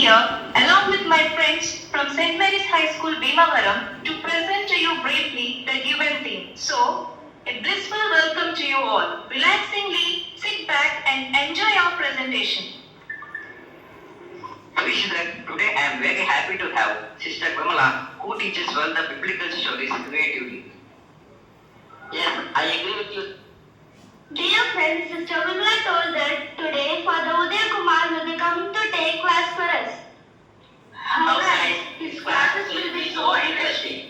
here along with my friends from St. Mary's High School, Bhimavaram, to present to you briefly the given theme. So, a blissful welcome to you all. Relaxingly sit back and enjoy our presentation. Children, today I am very happy to have Sister Vimala, who teaches well the biblical stories creatively. Yes, I agree with you. Dear friends, Sister Vimala told that today Father Uday Kumar will be coming to take class for us. How nice! His classes will be so interesting.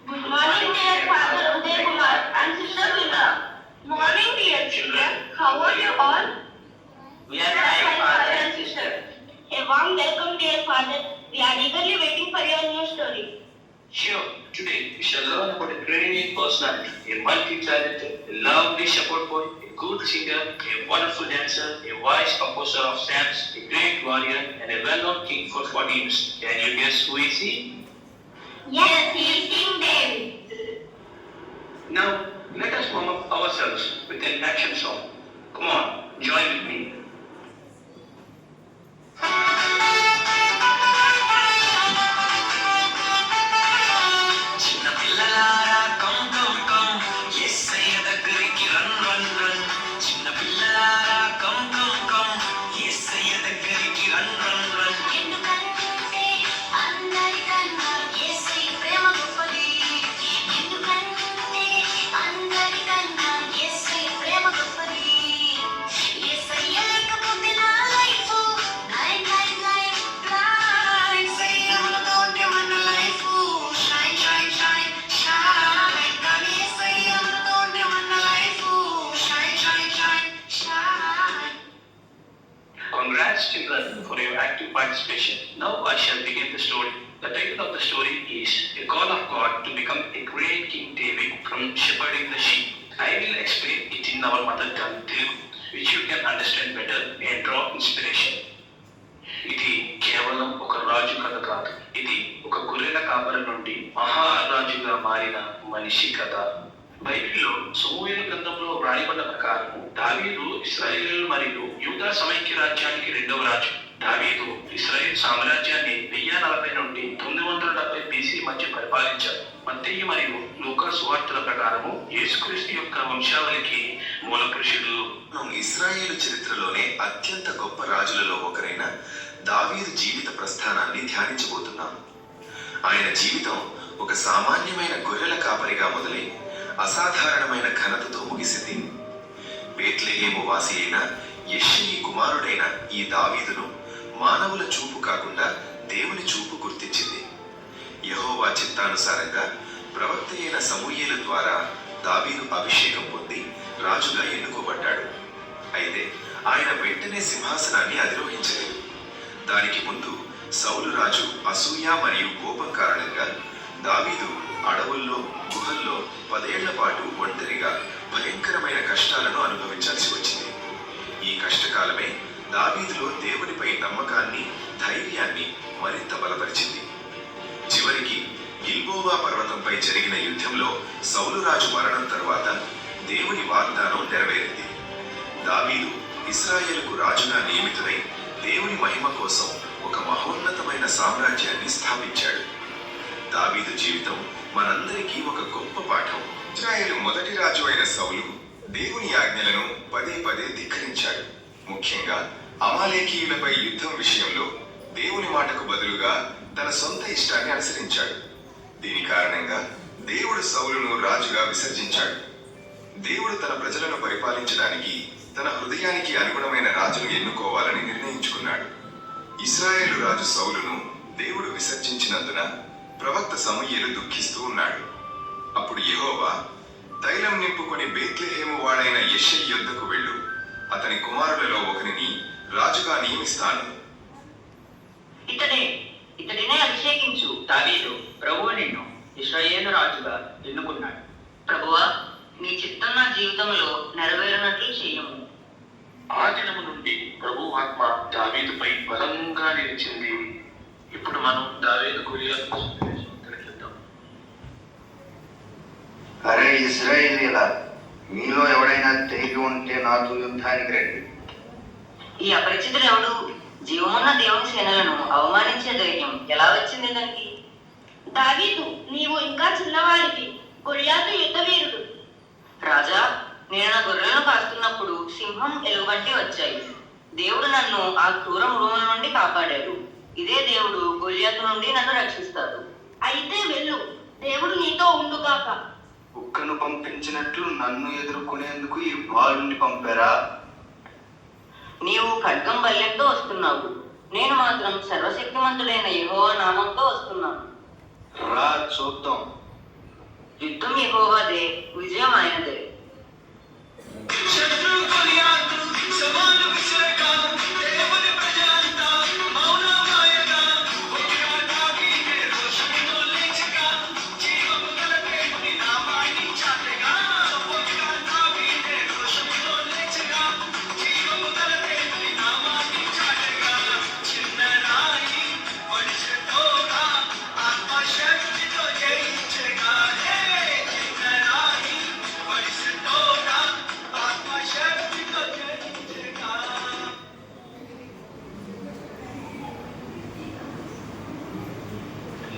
Good morning, dear Father Uday Kumar and Sister Vimala. Morning, dear children. How are you all? We are fine, Father and Sister. A warm welcome, dear Father. We are eagerly waiting for your new story. Sure, today we shall learn about a brilliant personality, a multi-talented, a lovely shepherd boy, a good singer, a wonderful dancer, a wise composer of psalms, a great warrior, and a well-known king for 40 years. Can you guess who is he? Yes, he is King David. Now, let us warm up ourselves with an action song. Come on, join with me. Congrats, children, for your active participation. Now I shall begin the story. The title of the story is A Call of God to Become a Great King David from Shepherding the Sheep. I will explain it in our mother tongue, Telugu, which you can understand better and draw inspiration. ఇది కేవలం ఒక రాజు కథ కాదు. ఇది ఒక గొర్రెల కాపరి నుండి మహారాజుగా మారిన మనిషి కథ. బైబిల్లో సమూయేలు గ్రంథంలో వ్రాయబడ్డ ప్రకారం దావీదు ఇశ్రాయేలు మరియు యూదా సమైక్య రాజ్యానికి రెండవ రాజు. దావీదు ఇశ్రాయేల్ సామ్రాజ్యాన్ని 1040 నుండి 970 BC మధ్య పరిపాలించారు. మత్తయి మరియు లూకా సువార్తల ప్రకారము యేసుక్రీస్తు యొక్క వంశావళికి మూల పురుషుడు. ఇశ్రాయేలు చరిత్రలోనే అత్యంత గొప్ప రాజులలో ఒకరైన దావీదు జీవిత ప్రస్థానాన్ని ధ్యానించబోతున్నాం. ఆయన జీవితం ఒక సామాన్యమైన గొర్రెల కాపరిగా మొదలై అసాధారణమైన ఘనతతో ముగిసింది. బేత్లెహేము వాసి అయిన యెష్షయి కుమారుడైన ఈ దావీదును మానవుల చూపు కాకుండా దేవుని చూపు గుర్తించింది. యెహోవా చిత్తానుసారంగా ప్రవక్త అయిన సమూయేలు ద్వారా దావీదు అభిషేకం పొంది రాజుగా ఎన్నుకోబడ్డాడు. అయితే ఆయన వెంటనే సింహాసనాన్ని అధిరోహించలేదు. దానికి ముందు సౌలు రాజు అసూయ మరియు కోపం కారణంగా దావీదు అడవుల్లో గుహల్లో 10 ఏళ్ల పాటు ఒంటరిగా భయంకరమైన కష్టాలను అనుభవించాల్సి వచ్చింది. ఈ కష్టకాలమే దావీదులో దేవునిపై నమ్మకాన్ని, ధైర్యాన్ని మరింత బలపరిచింది. చివరికి గిల్బోవా పర్వతంపై జరిగిన యుద్ధంలో సౌలు రాజు మరణం తర్వాత దేవుని వాగ్దానం నెరవేరింది. దావీదు ఇశ్రాయేలుకు రాజుగా నియమితుడై దేవుని మహిమ కోసం ఒక మహోన్నతమైన సామ్రాజ్యాన్ని స్థాపించాడు. దావీదు జీవితం మనందరికీ ఒక గొప్ప పాఠం. ఇశ్రాయేలు మొదటి రాజు అయిన సౌలు దేవుని ఆజ్ఞలను పదే పదే ధిక్కరించాడు. ముఖ్యంగా అమాలేకీయులపై యుద్ధం విషయంలో దేవుని మాటకు బదులుగా తన సొంత ఇష్టాన్ని అనుసరించాడు. దీని కారణంగా దేవుడు సౌలును రాజుగా విసర్జించాడు. దేవుడు తన ప్రజలను పరిపాలించడానికి తన హృదయానికి అనుగుణమైన రాజును ఎన్నుకోవాలని నిర్ణయించుకున్నాడు. ఇశ్రాయేలు రాజు సౌలును దేవుడు విసర్జించినందున ప్రవక్త సమూయేలు దుఃఖిస్తూ ఉన్నాడు. అప్పుడు యెహోవా, తైలం నింపుకొని బేత్లెహేము వాడైన యెష్షయి యొద్దకు వెళ్ళు, అతని కుమారులలో ఒకరిని రాజుగా నియమిస్తాను. ఇతడినే అభిషేకించు. దావీదు, ప్రభువు నిన్ను ఇశ్రాయేలు రాజుగా ఎన్నుకున్నాడు. ప్రభువా, నీ చిత్తం నా జీవితంలో నెరవేరినట్లు చేయము. ఆ దినము నుండి ప్రభు ఆత్మ దావీదుపై బలంగా నిలిచింది. ఇప్పుడు మనం దావీదు గొలియాతు చూద్దాం. అరే ఇశ్రాయేలీయుల, మీలో ఎవడైనా తెగి ఉంటే నాతో యుద్ధానికి రండి. ఈ అపరిచితుడు ఎవడు? జీవమున్న దేవుని సేనలను అవమానించే ధైర్యం ఎలా వచ్చింది దానికి? దావీదు, నీవు ఇంకా చిన్నవాడివి. గొల్యాతు యుద్ధవీరుడు. రాజా, నేను నా గొర్రెలను కాస్తున్నప్పుడు సింహం ఎలుగుబంటి వచ్చాయి. దేవుడు నన్ను ఆ క్రూర మృగముల నుండి కాపాడాడు. ఇదే దేవుడు గొల్యాతు నుండి నన్ను రక్షిస్తాడు. అయితే వెళ్ళు, దేవుడు నీతో ఉండుగాక. కుక్కను పంపించినట్లు నన్ను ఎదుర్కొనేందుకు ఈ బాలుని పంపారా? నీవు ఖడ్గం బల్యంతో వస్తున్నావు, నేను మాత్రం సర్వశక్తిమంతుడైన యెహోవా నామంతో వస్తున్నాను. రా చూద్దాం. యుద్ధం యెహోవాదే, విజయం ఆయనదే.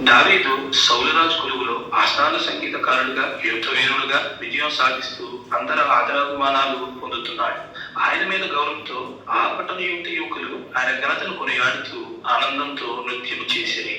దావీదు సౌలురాజు కొలువులో ఆస్థాన సంగీతకారుడిగా, యుద్ధవీరుడుగా విజయం సాధిస్తూ అందరి ఆదరాభిమానాలు పొందుతున్నాడు. ఆయన మీద గౌరవంతో ఆ పట్టణ యువతి యువకులు ఆయన ఘనతను కొనియాడుతూ ఆనందంతో నృత్యం చేసిరి.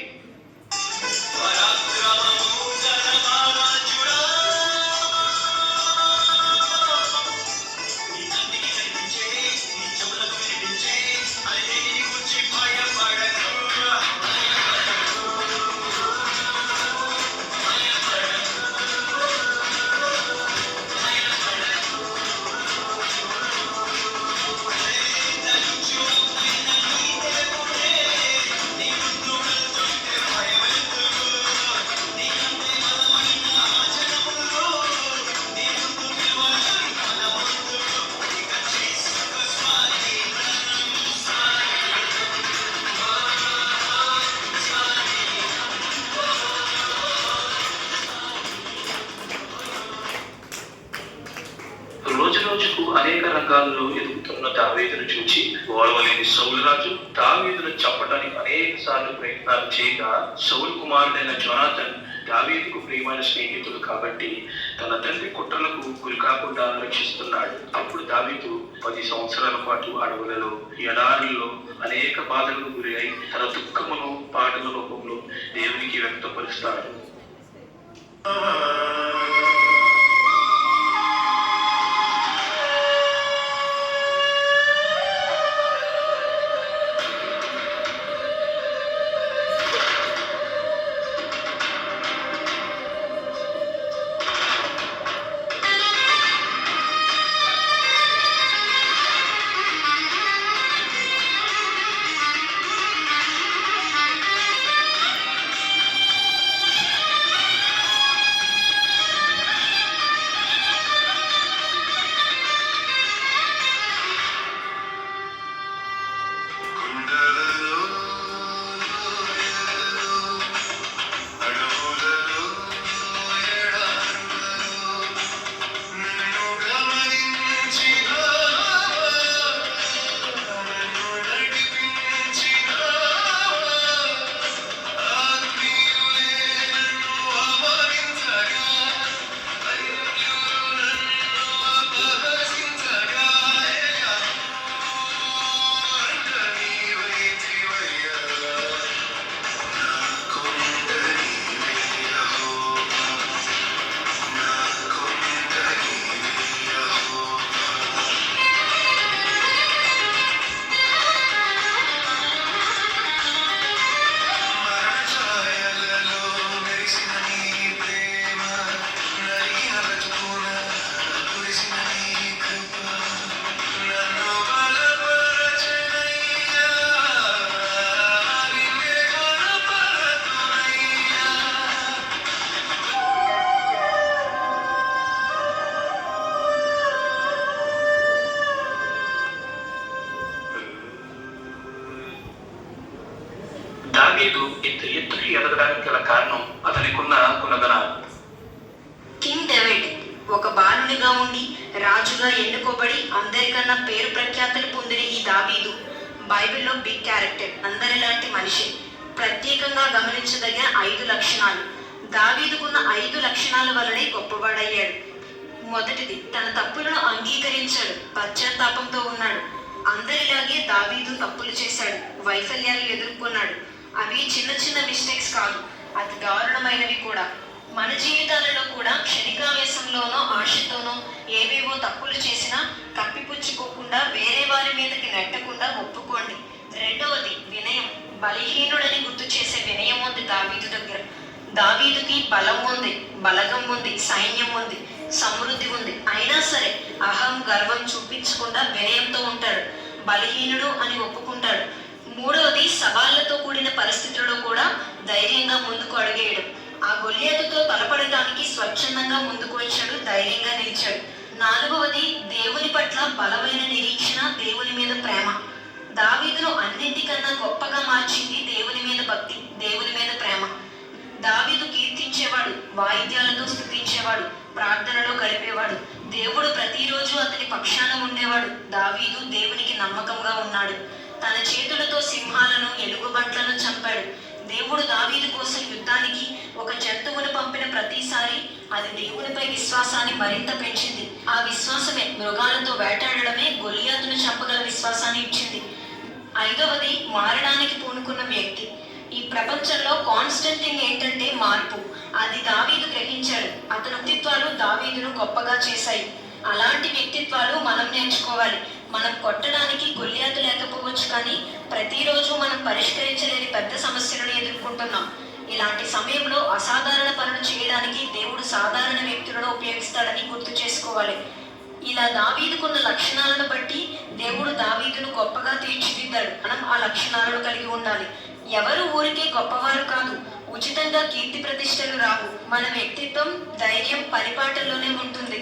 రోజు రోజుకు అనేక రంగాల్లో ఎదుగుతున్న దావీదును చూచి ఓర్వలేని సౌలురాజు దావీదును చంపడానికి అనేక సార్లు ప్రయత్నాలు చేయగా, సౌలు కుమారుడైన జోనాథన్ దావీదుకు ప్రియమైన స్నేహితుడు కాబట్టి తన తండ్రి కుట్రలకు గురి కాకుండా రక్షిస్తున్నాడు. అప్పుడు దావీదు 10 సంవత్సరాల పాటు అడవులలో, ఎడారుల్లో అనేక బాధలకు గురి అయి తన దుఃఖమును పాటల రూపంలో దేవునికి వ్యక్తపరుస్తాడు. దావీదు ఇంత ఎత్తుకి ఎదగడానికి గల కారణం అతనికున్న గుణగణాలు. కింగ్ డేవిడ్ ఒక బాలునిగా ఉండి రాజుగా ఎన్నుకోబడి అందరికన్నా పేరు ప్రఖ్యాతులు పొందిన ఈ దావీదు బైబిల్లో బిగ్ క్యారెక్టర్, అందరిలాంటి మనిషి. ప్రత్యేకంగా గమనించదగిన 5 లక్షణాలు. దావీదుకున్న 5 లక్షణాల వలనే గొప్పవాడయ్యాడు. మొదటిది, తన తప్పులను అంగీకరించాడు, పశ్చాత్తాపంతో ఉన్నాడు. అందరిలాగే దావీదు తప్పులు చేశాడు, వైఫల్యాలు ఎదుర్కొన్నాడు. అవి చిన్న చిన్న మిస్టేక్స్ కాదు, అతి దారుణమైనవి కూడా. మన జీవితాలలో కూడా క్షణికావేశంలోనో ఆశతోనో ఏవేవో తప్పులు చేసినా కప్పిపుచ్చుకోకుండా వేరే వారి మీదకి నెట్టకుండా ఒప్పుకోండి. రెండవది వినయం. బలహీనుడని గుర్తు చేసే వినయం ఉంది దావీదు దగ్గర. దావీదుకి బలం ఉంది, బలగం ఉంది, సైన్యం ఉంది, సమృద్ధి ఉంది. అయినా సరే అహం గర్వం చూపించకుండా వినయంతో ఉంటాడు, బలహీనుడు అని ఒప్పుకుంటాడు. మూడవది సవాళ్లతో కూడిన పరిస్థితుల్లో కూడా ధైర్యంగా ముందుకు అడుగేయడం. ఆ గొల్యాతుతో తలపడటానికి స్వచ్ఛందంగా ముందుకు వచ్చాడు, ధైర్యంగా నిలిచాడు. నాలుగవది దేవుని పట్ల బలమైన నిరీక్షణ, దేవుని మీద ప్రేమ. దావీదును అన్నింటికన్నా గొప్పగా మార్చింది దేవుని మీద భక్తి, దేవుని మీద ప్రేమ. దావీదు కీర్తించేవాడు, వాయిద్యాలతో స్తుతించేవాడు, ప్రార్థనలో గడిపేవాడు. దేవుడు ప్రతిరోజు అతని పక్షాన ఉండేవాడు. దావీదు దేవునికి నమ్మకంగా ఉన్నాడు. తన చేతులతో సింహాలను, ఎలుగుబంట్లను చంపాడు. దేవుడు దావీదు కోసం యుద్ధానికి ఒక జంతువును పంపిన ప్రతిసారి అది దేవునిపై విశ్వాసాన్ని మరింత పెంచింది. ఆ విశ్వాసమే మృగాలతో వేటాడడమే గొలియాతును చంపగల విశ్వాసాన్ని ఇచ్చింది. ఐదవది మారడానికి పూనుకున్న వ్యక్తి. ఈ ప్రపంచంలో కాన్స్టెంట్ థింగ్ ఏంటంటే మార్పు. అది దావీదు గ్రహించాడు. అతని వ్యక్తిత్వాలు దావీదును గొప్పగా చేశాయి. అలాంటి వ్యక్తిత్వాలు మనం నేర్చుకోవాలి. మనం కొట్టడానికి గొల్యాతు లేకపోవచ్చు, కానీ ప్రతిరోజు మనం పరిష్కరించలేని పెద్ద సమస్యలను ఎదుర్కొంటున్నాం. ఇలాంటి సమయంలో అసాధారణ పనులు చేయడానికి దేవుడు సాధారణ వ్యక్తులను ఉపయోగిస్తాడని గుర్తు చేసుకోవాలి. ఇలా దావీదుకున్న లక్షణాలను బట్టి దేవుడు దావీదును గొప్పగా తీర్చిదిద్దాడు. మనం ఆ లక్షణాలను కలిగి ఉండాలి. ఎవరు ఊరికే గొప్పవారు కాదు, ఉచితంగా కీర్తి ప్రతిష్టలు రావు. మన వ్యక్తిత్వం, ధైర్యం పరిపాటల్లోనే ఉంటుంది.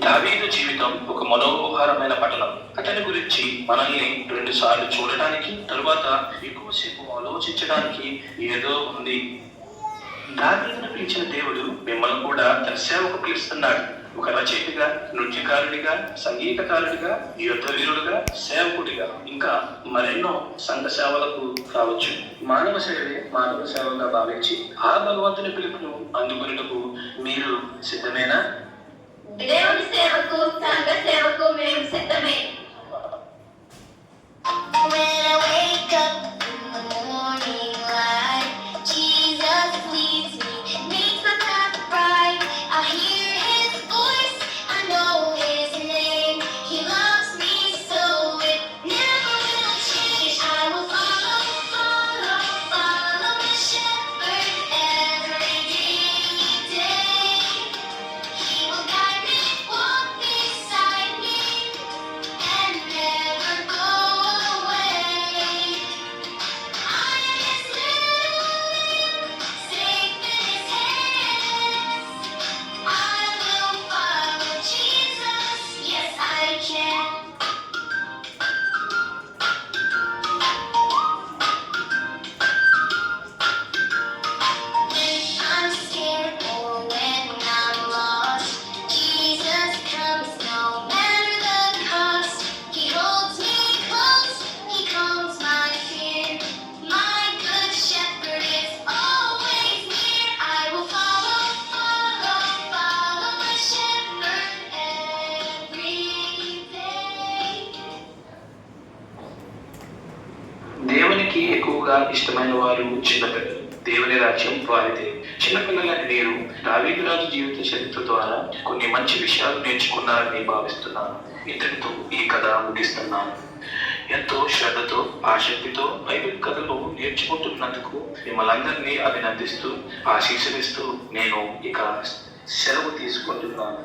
దావీదు జీవితం ఒక మనోహరమైన పఠనం. అతని గురించి మనల్ని 2 సార్లు చూడటానికి, తరువాత ఎక్కువసేపు ఆలోచించడానికి ఏదో ఉంది. దావీదును పిలిచిన దేవుడు మిమ్మల్ని కూడా తన సేవకు పిలుస్తున్నాడు. ఒక రచయితగా, నృత్యకారుడిగా, సంగీతకారుడిగా, యుద్ధవీరుడిగా, సేవకుడిగా, ఇంకా మరెన్నో సంఘ సేవలకు కావచ్చు. మానవ సేవే మానవ సేవగా భావించి ఆ భగవంతుని పిలుపును అందుకునేందుకు మీరు సిద్ధమేనా? దేవుని సేవకు, సంఘ సేవకు మేము సిద్ధమే. When I wake up in the morning light, Jesus leads me, makes my path bright. I hear His voice, I know His name. He loves me so it never will change. I will follow, follow, follow my shepherd every day. He will guide me, walk beside me, and never go away. I am His little lamb, safe in His hands. I will follow Jesus, yes I can. When I'm scared or when I'm lost, Jesus comes no matter the cost. He holds me close, He calms my fear. My good shepherd is always near. I will follow, follow, follow my shepherd every day. దేవునికి ఎక్కువగా ఇష్టమైన వారు చిన్నపిల్లలు. దేవుని రాజ్యం వారిదే. చిన్నపిల్లలని మీరు దావీదు రాజు జీవిత చరిత్ర ద్వారా కొన్ని మంచి విషయాలు నేర్చుకున్నారని భావిస్తున్నాను. ఇంతటితో ఈ కథ ముగిస్తున్నాను. ఎంతో శ్రద్ధతో, ఆసక్తితో బైబిల్ కథలు నేర్చుకుంటున్నందుకు మిమ్మల్ని అందరినీ అభినందిస్తూ, ఆశీస్సులిస్తూ నేను ఇక సెలవు తీసుకుంటున్నాను.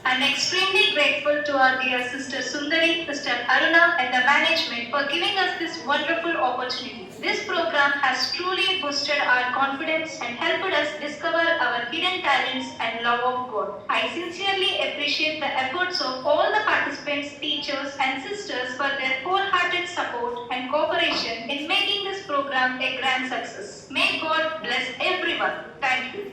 I'm extremely grateful to our dear Sister Sundari, Sister Aruna and the management for giving us this wonderful opportunity. This program has truly boosted our confidence and helped us discover our hidden talents and love of God. I sincerely appreciate the efforts of all the participants, teachers and sisters for their wholehearted support and cooperation in making this program a grand success. May God bless everyone. Thank you.